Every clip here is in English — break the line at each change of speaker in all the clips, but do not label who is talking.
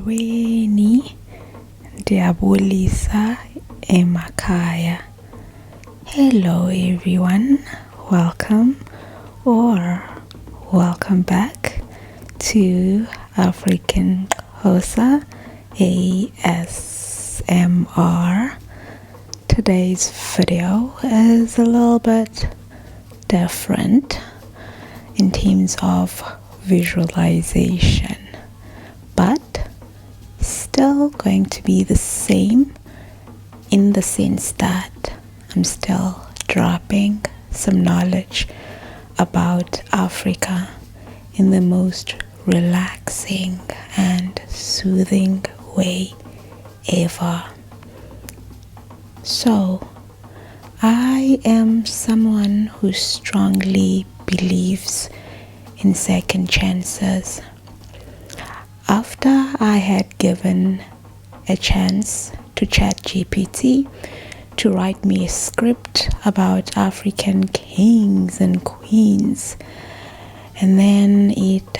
Molweni, ndiyabulisa emakhaya. Hello everyone, welcome or welcome back to African Xhosa ASMR. Today's video is a little bit different in terms of visualization, but still going to be the same in the sense that I'm still dropping some knowledge about Africa in the most relaxing and soothing way ever. So, I am someone who strongly believes in second chances. After I had given a chance to ChatGPT to write me a script about African kings and queens, and then it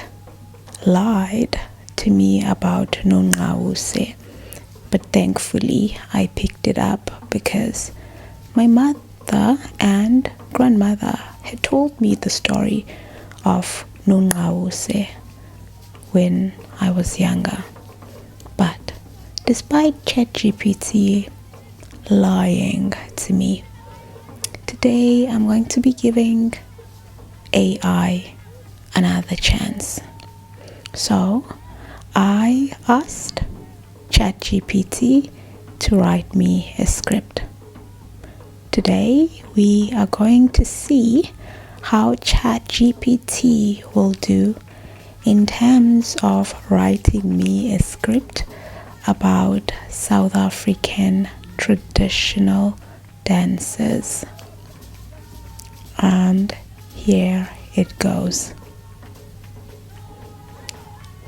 lied to me about Nongqawuse, but thankfully I picked it up because my mother and grandmother had told me the story of Nongqawuse when I was younger. But despite ChatGPT lying to me, today I'm going to be giving AI another chance. So I asked ChatGPT to write me a script. Today we are going to see how ChatGPT will do in terms of writing me a script about South African traditional dances. And here it goes.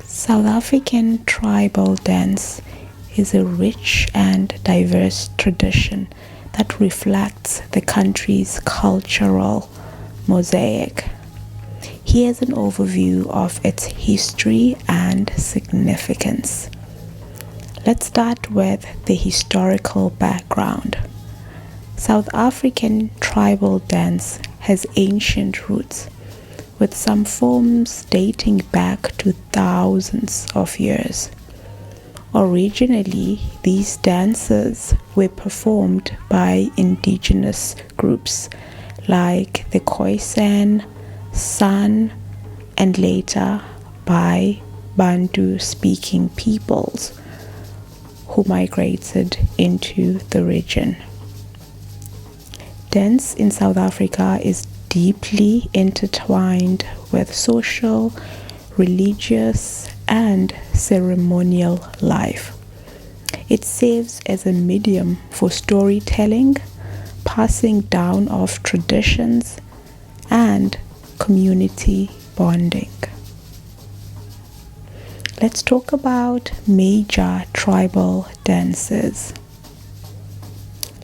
South African tribal dance is a rich and diverse tradition that reflects the country's cultural mosaic. Here's an overview of its history and significance. Let's start with the historical background. South African tribal dance has ancient roots, with some forms dating back to thousands of years. Originally, these dances were performed by indigenous groups like the Khoisan, San, and later by Bantu-speaking peoples who migrated into the region. Dance in South Africa is deeply intertwined with social, religious, and ceremonial life. It serves as a medium for storytelling, passing down of traditions, and community bonding. Let's talk about major tribal dances.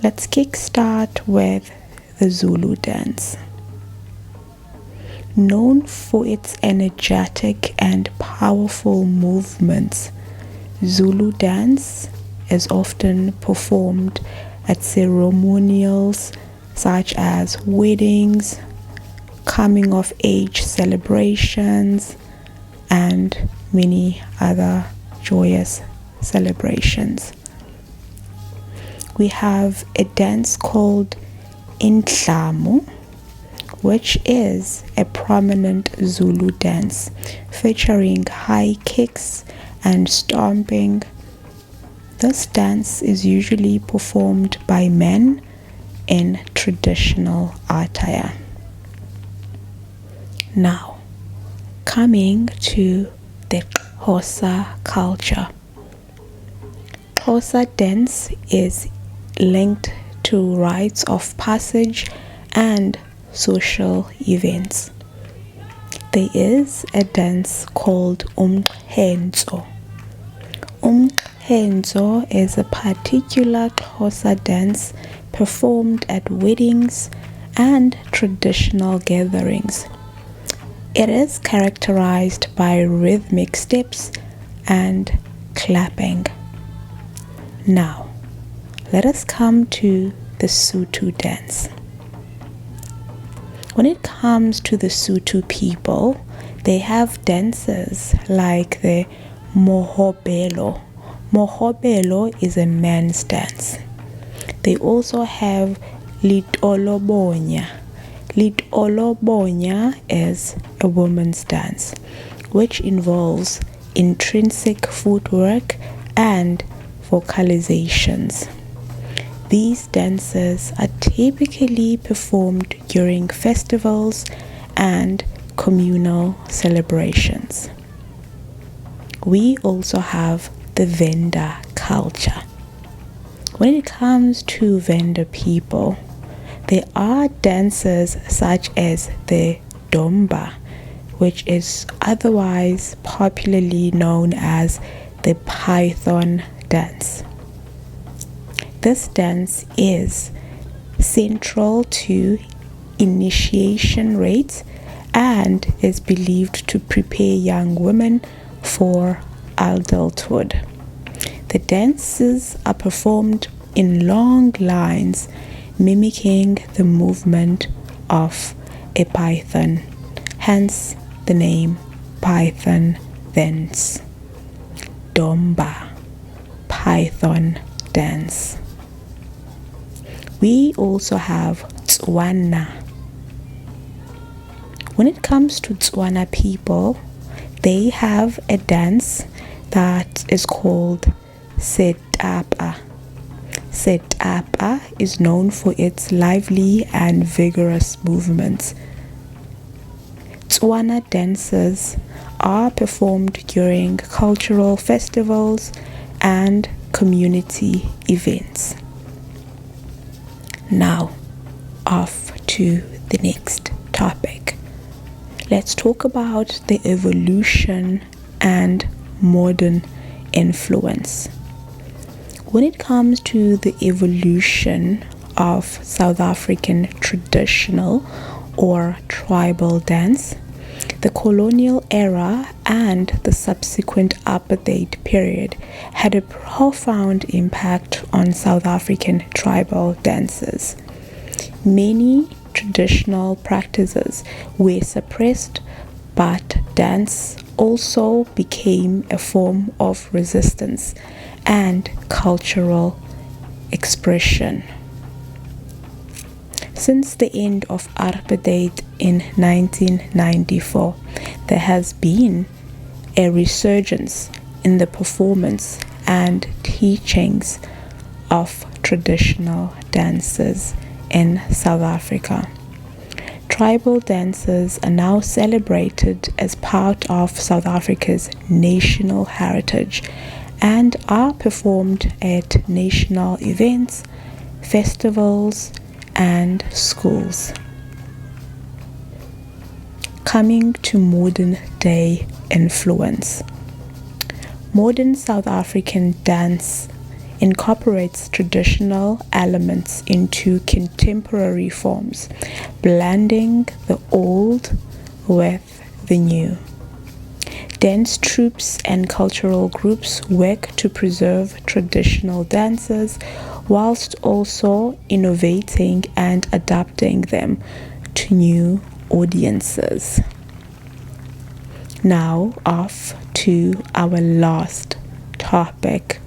Let's kickstart with the Zulu dance. Known for its energetic and powerful movements, Zulu dance is often performed at ceremonials such as weddings, coming of age celebrations, and many other joyous celebrations. We have a dance called Indlamu, which is a prominent Zulu dance featuring high kicks and stomping. This dance is usually performed by men in traditional attire. Now, coming to the Xhosa culture. Xhosa dance is linked to rites of passage and social events. There is a dance called Umxhentso. Umxhentso is a particular Xhosa dance performed at weddings and traditional gatherings. It is characterized by rhythmic steps and clapping. Now, let us come to the Sotho dance. When it comes to the Sotho people, they have dances like the Mohobelo. Mohobelo is a man's dance. They also have Litolobonya. Litolobonya is a woman's dance, which involves intrinsic footwork and vocalizations. These dances are typically performed during festivals and communal celebrations. We also have the Venda culture. When it comes to Venda people, there are dances such as the Domba, which is otherwise popularly known as the Python dance. This dance is central to initiation rites and is believed to prepare young women for adulthood. The dances are performed in long lines, mimicking the movement of a python, hence the name Python dance. Domba, Python dance. We also have Tswana. When it comes to Tswana people, they have a dance that is called Setapa. Setapa is known for its lively and vigorous movements. Tswana dances are performed during cultural festivals and community events. Now, off to the next topic. Let's talk about the evolution and modern influence. When it comes to the evolution of South African traditional or tribal dance, the colonial era and the subsequent apartheid period had a profound impact on South African tribal dances. Many traditional practices were suppressed, but dance also became a form of resistance and cultural expression. Since the end of apartheid in 1994, there has been a resurgence in the performance and teachings of traditional dances in South Africa. Tribal dances are now celebrated as part of South Africa's national heritage and are performed at national events, festivals, and schools. Coming to modern day influence. Modern South African dance incorporates traditional elements into contemporary forms, blending the old with the new. Dance troupes and cultural groups work to preserve traditional dances whilst also innovating and adapting them to new audiences. Now off to our last topic,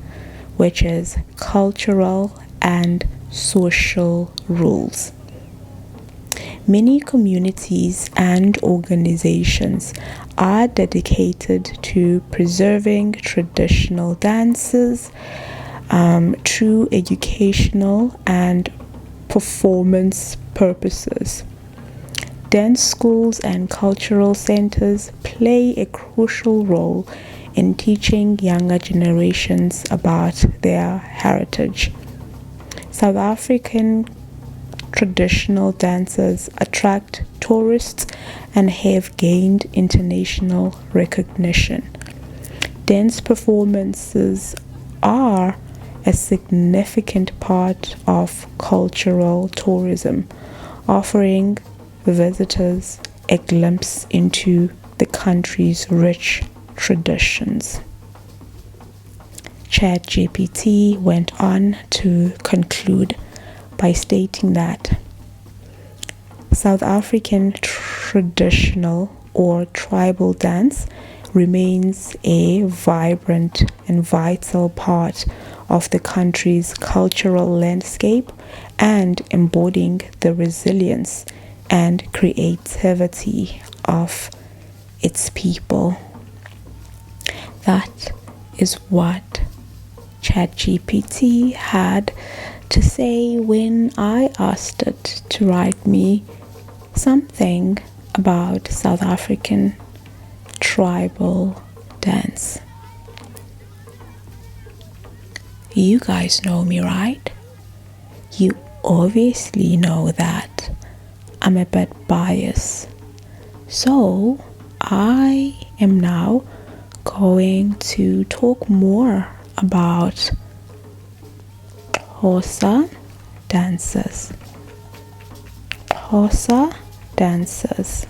which is cultural and social rules. Many communities and organizations are dedicated to preserving traditional dances through educational and performance purposes. Dance schools and cultural centers play a crucial role in teaching younger generations about their heritage. South African traditional dances attract tourists and have gained international recognition. Dance performances are a significant part of cultural tourism, offering visitors a glimpse into the country's rich traditions. ChatGPT went on to conclude by stating that South African traditional or tribal dance remains a vibrant and vital part of the country's cultural landscape and embodying the resilience and creativity of its people. That is what ChatGPT had to say when I asked it to write me something about South African tribal dance. You guys know me, right? You obviously know that I'm a bit biased. So I am now going to talk more about Xhosa dancers. Xhosa dancers.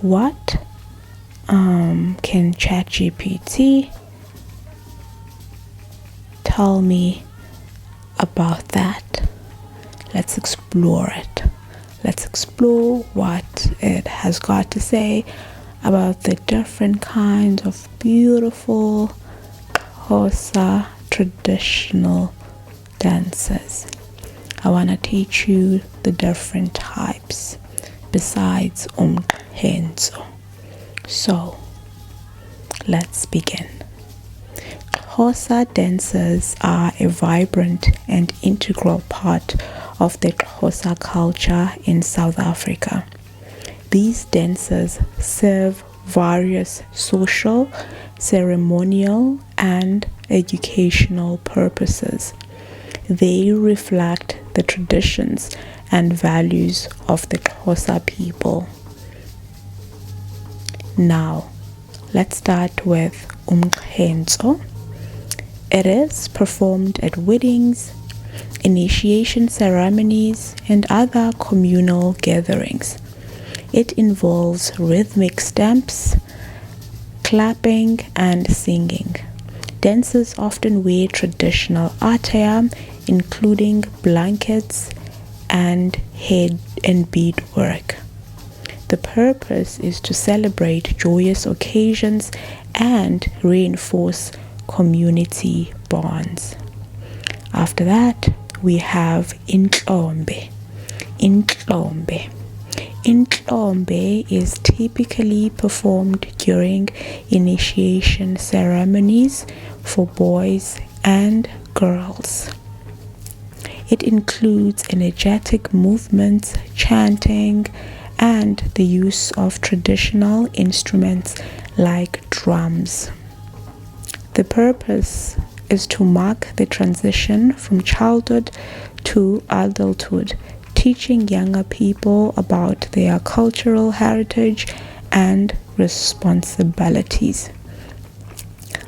What can ChatGPT tell me about that? Let's explore it. Let's explore what it has got to say about the different kinds of beautiful Xhosa traditional dances. I want to teach you the different types besides Umxhentso. So, let's begin. Xhosa dancers are a vibrant and integral part of the Xhosa culture in South Africa. These dances serve various social, ceremonial, and educational purposes. They reflect the traditions and values of the Xhosa people. Now, let's start with Umxhentso. It is performed at weddings, initiation ceremonies, and other communal gatherings. It involves rhythmic stamps, clapping, and singing. Dancers often wear traditional attire, including blankets and head and beadwork. The purpose is to celebrate joyous occasions and reinforce community bonds. After that, we have Indlamu. Indlamu is typically performed during initiation ceremonies for boys and girls. It includes energetic movements, chanting, and the use of traditional instruments like drums. The purpose is to mark the transition from childhood to adulthood, teaching younger people about their cultural heritage and responsibilities.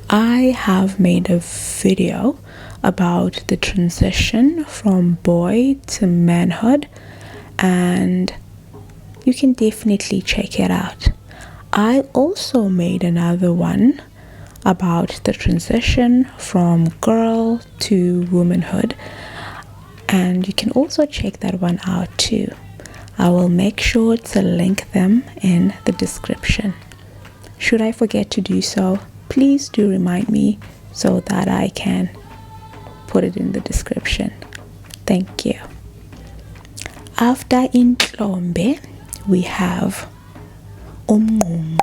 I have made a video about the transition from boy to manhood, and you can definitely check it out. I also made another one about the transition from girl to womanhood, and you can also check that one out too. I will make sure to link them in the description. Should I forget to do so, please do remind me so that I can put it in the description. Thank you. After Indlamu, we have Umxhentso.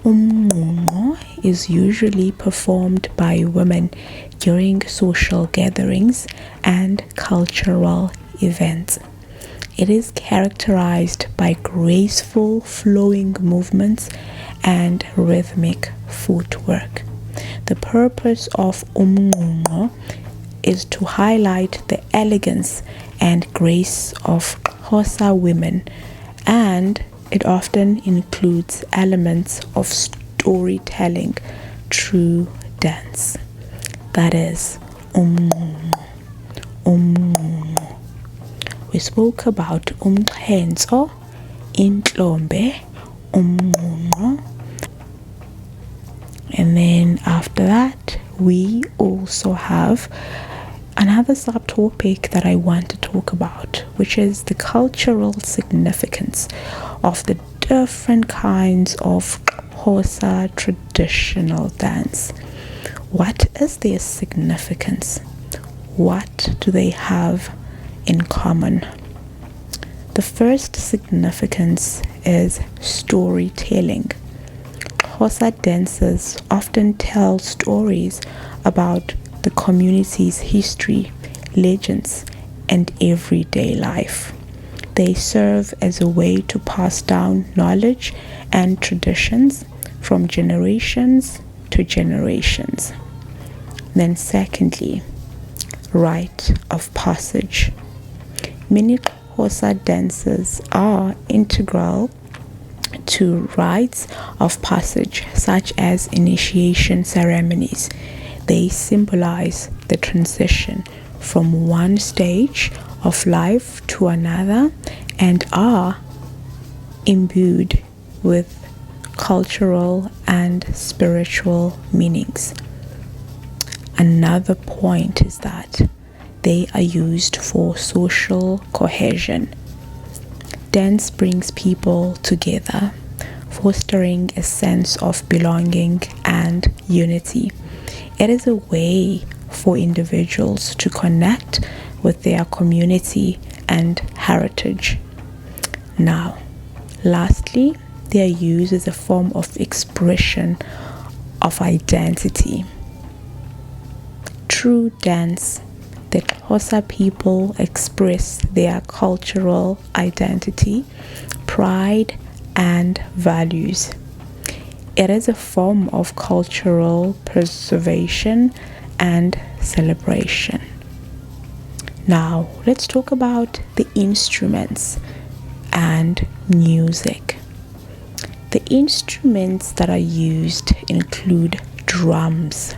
Umxhentso is usually performed by women during social gatherings and cultural events. It is characterized by graceful flowing movements and rhythmic footwork. The purpose of Umxhentso is to highlight the elegance and grace of Xhosa women, and it often includes elements of storytelling through dance. That is Umxhentso. We spoke about Umxhentso, Indlamu, Umxhentso, and And then after that, we also have another subtopic that I want to talk about, which is the cultural significance of the different kinds of Xhosa traditional dance. What is their significance? What do they have in common? The first significance is storytelling. Xhosa dancers often tell stories about the community's history, legends, and everyday life. They serve as a way to pass down knowledge and traditions from generations to generations. Then secondly, rite of passage. Many Xhosa dances are integral to rites of passage, such as initiation ceremonies. They symbolize the transition from one stage of life to another and are imbued with cultural and spiritual meanings. Another point is that they are used for social cohesion. Dance brings people together, fostering a sense of belonging and unity. It is a way for individuals to connect with their community and heritage. Now, lastly, they are used as a form of expression of identity. Through dance, the Xhosa people express their cultural identity, pride, and values. It is a form of cultural preservation and celebration. Now, let's talk about the instruments and music. The instruments that are used include drums.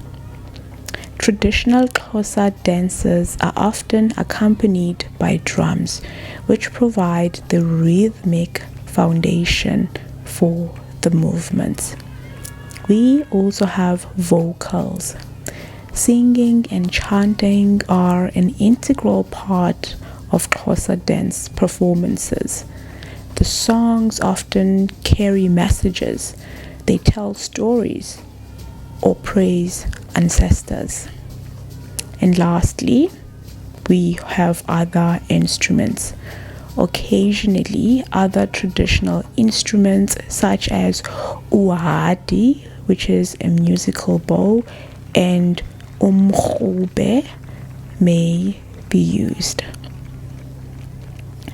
Traditional Xhosa dances are often accompanied by drums, which provide the rhythmic foundation for the movements. We also have vocals. Singing and chanting are an integral part of Xhosa dance performances. The songs often carry messages. They tell stories or praise ancestors. And lastly, we have other instruments. Occasionally, other traditional instruments such as uhadi, which is a musical bow, and umxhentso may be used.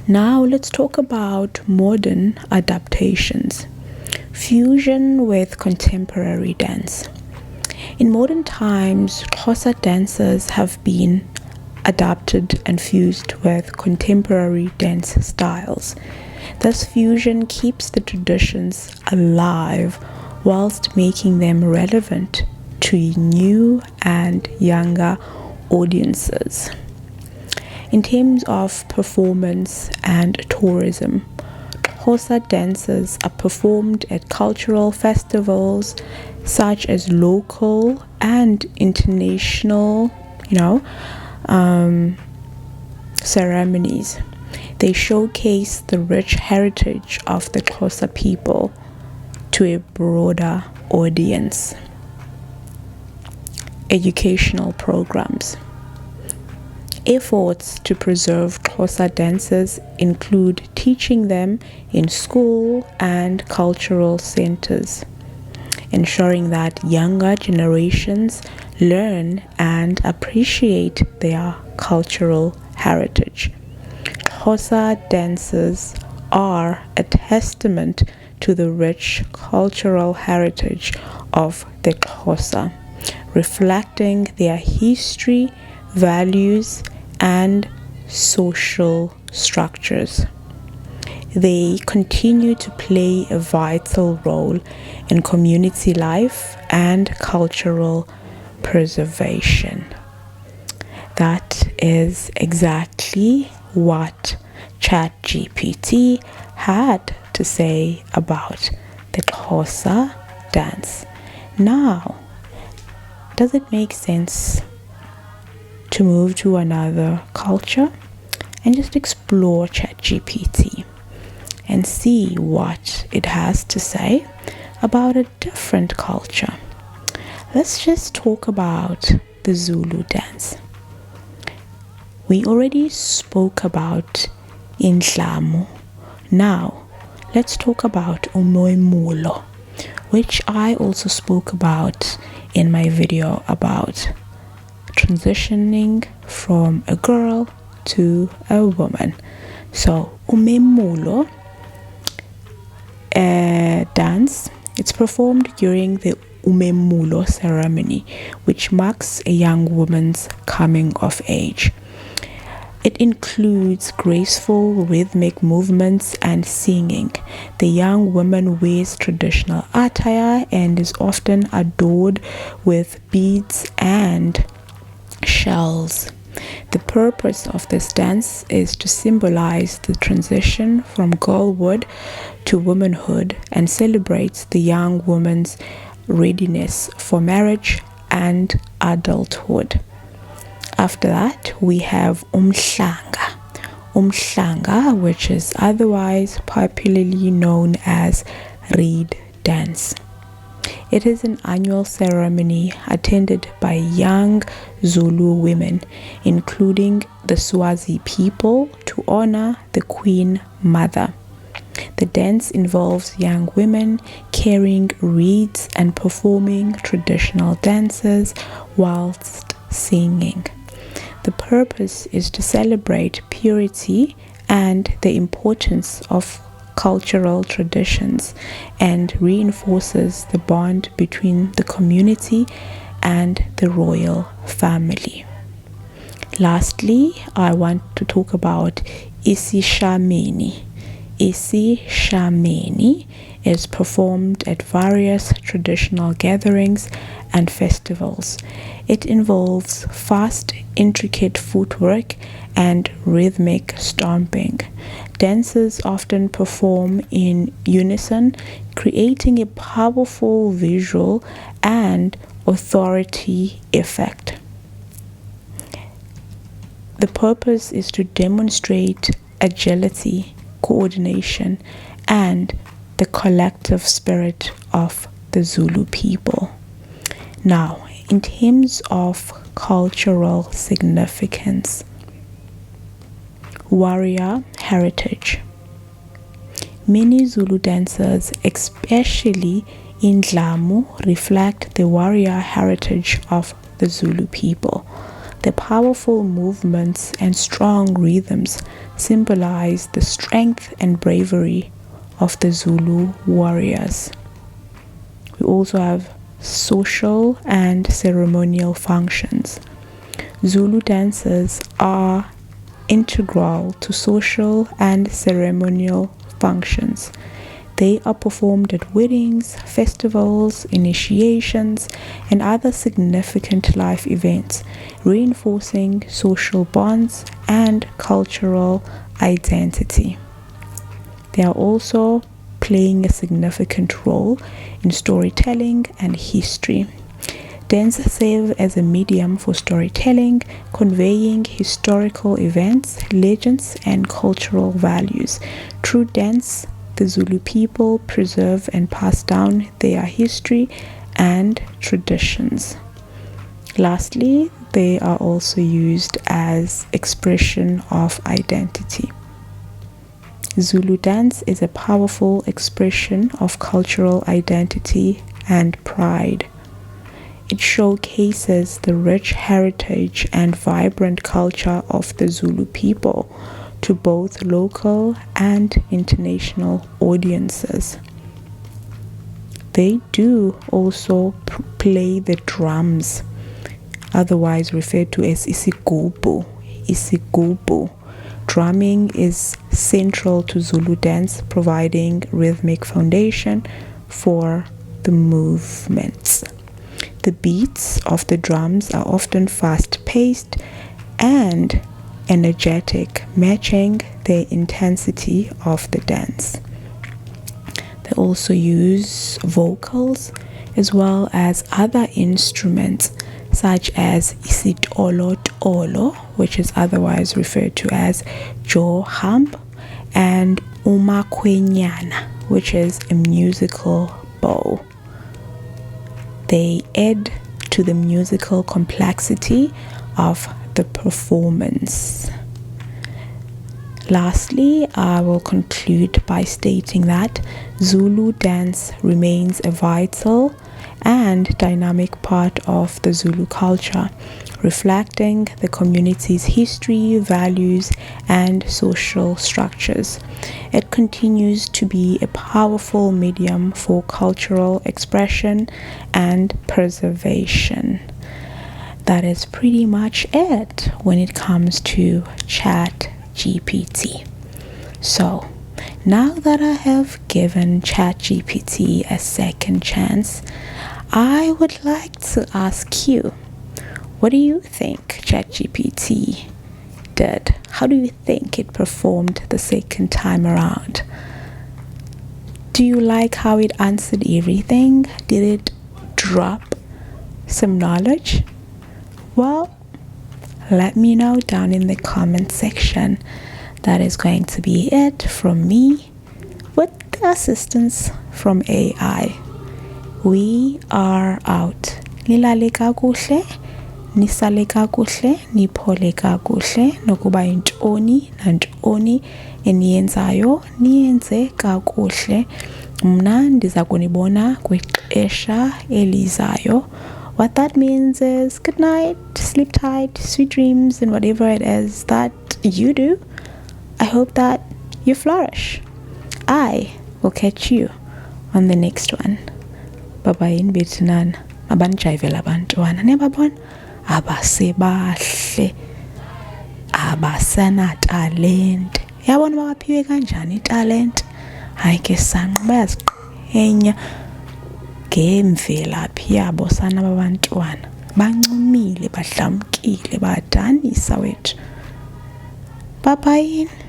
Now let's talk about modern adaptations. Fusion with contemporary dance. In modern times, Xhosa dances have been adapted and fused with contemporary dance styles. This fusion keeps the traditions alive whilst making them relevant to new and younger audiences. In terms of performance and tourism, Xhosa dances are performed at cultural festivals such as local and international, ceremonies. They showcase the rich heritage of the Xhosa people to a broader audience. Educational programs. Efforts to preserve Xhosa dances include teaching them in school and cultural centers, ensuring that younger generations learn and appreciate their cultural heritage. Xhosa dances are a testament to the rich cultural heritage of the Xhosa, reflecting their history, values, and social structures. They continue to play a vital role in community life and cultural preservation. That is exactly what ChatGPT had to say about the Xhosa dance. Now, Does it make sense to move to another culture and just explore ChatGPT and see what it has to say about a different culture? Let's just talk about the Zulu dance. We already spoke about Indlamu. Now, let's talk about Umemulo, which I also spoke about in my video about transitioning from a girl to a woman. So, Umemulo dance, it's performed during the Umemulo ceremony, which marks a young woman's coming of age. It includes graceful rhythmic movements and singing. The young woman wears traditional attire and is often adorned with beads and shells. The purpose of this dance is to symbolize the transition from girlhood to womanhood and celebrates the young woman's readiness for marriage and adulthood. After that, we have Umhlanga, which is otherwise popularly known as reed dance. It is an annual ceremony attended by young Zulu women, including the Swazi people, to honor the Queen Mother. The dance involves young women carrying reeds and performing traditional dances whilst singing. The purpose is to celebrate purity and the importance of cultural traditions and reinforces the bond between the community and the royal family. Lastly, I want to talk about isicathamiya. Isicathamiya is performed at various traditional gatherings and festivals. It involves fast, intricate footwork and rhythmic stomping. Dancers often perform in unison, creating a powerful visual and authority effect. The purpose is to demonstrate agility, coordination, and the collective spirit of the Zulu people. Now, in terms of cultural significance, warrior heritage. Many Zulu dancers, especially Indlamu, reflect the warrior heritage of the Zulu people. The powerful movements and strong rhythms symbolize the strength and bravery of the Zulu warriors. We also have social and ceremonial functions. Zulu dances are integral to social and ceremonial functions. They are performed at weddings, festivals, initiations, and other significant life events, reinforcing social bonds and cultural identity. They are also playing a significant role in storytelling and history. Dance serve as a medium for storytelling, conveying historical events, legends, and cultural values. Through dance, the Zulu people preserve and pass down their history and traditions. Lastly, they are also used as expression of identity. Zulu dance is a powerful expression of cultural identity and pride. It showcases the rich heritage and vibrant culture of the Zulu people to both local and international audiences. They do also play the drums, otherwise referred to as isigubhu. Drumming is central to Zulu dance, providing rhythmic foundation for the movements. The beats of the drums are often fast-paced and energetic, matching the intensity of the dance. They also use vocals, as well as other instruments such as isitolotolo, which is otherwise referred to as joham, and umakwenyana, which is a musical bow. They add to the musical complexity of the performance. Lastly, I will conclude by stating that Zulu dance remains a vital and dynamic part of the Zulu culture, reflecting the community's history, values, and social structures. It continues to be a powerful medium for cultural expression and preservation. That is pretty much it when it comes to ChatGPT. So, now that I have given ChatGPT a second chance, I would like to ask you, what do you think ChatGPT did? How do you think it performed the second time around? Do you like how it answered everything? Did it drop some knowledge? Well, let me know down in the comment section. That is going to be it from me with the assistance from AI. We are out. Nilale kakuhle, nisale kakuhle, niphole kakuhle, nokuba intoni nantoni eniyenzayo niyenze kakuhle. Mna ndiza kunibona kwixesha elizayo. What that means is good night, sleep tight, sweet dreams, and whatever it is that you do. I hope that you flourish. I will catch you on the next one. Bye-bye in Vietnam. Abanjayivela abantwana niyababona abasebahle abasana talent. Yabona babaphiwe kanjani italent? Hayi ke sanqa bayaziqhenya ngemvelaphi yabo sana babantwana. Bancumile, badlamkile, badanisa wethu. Bye-bye.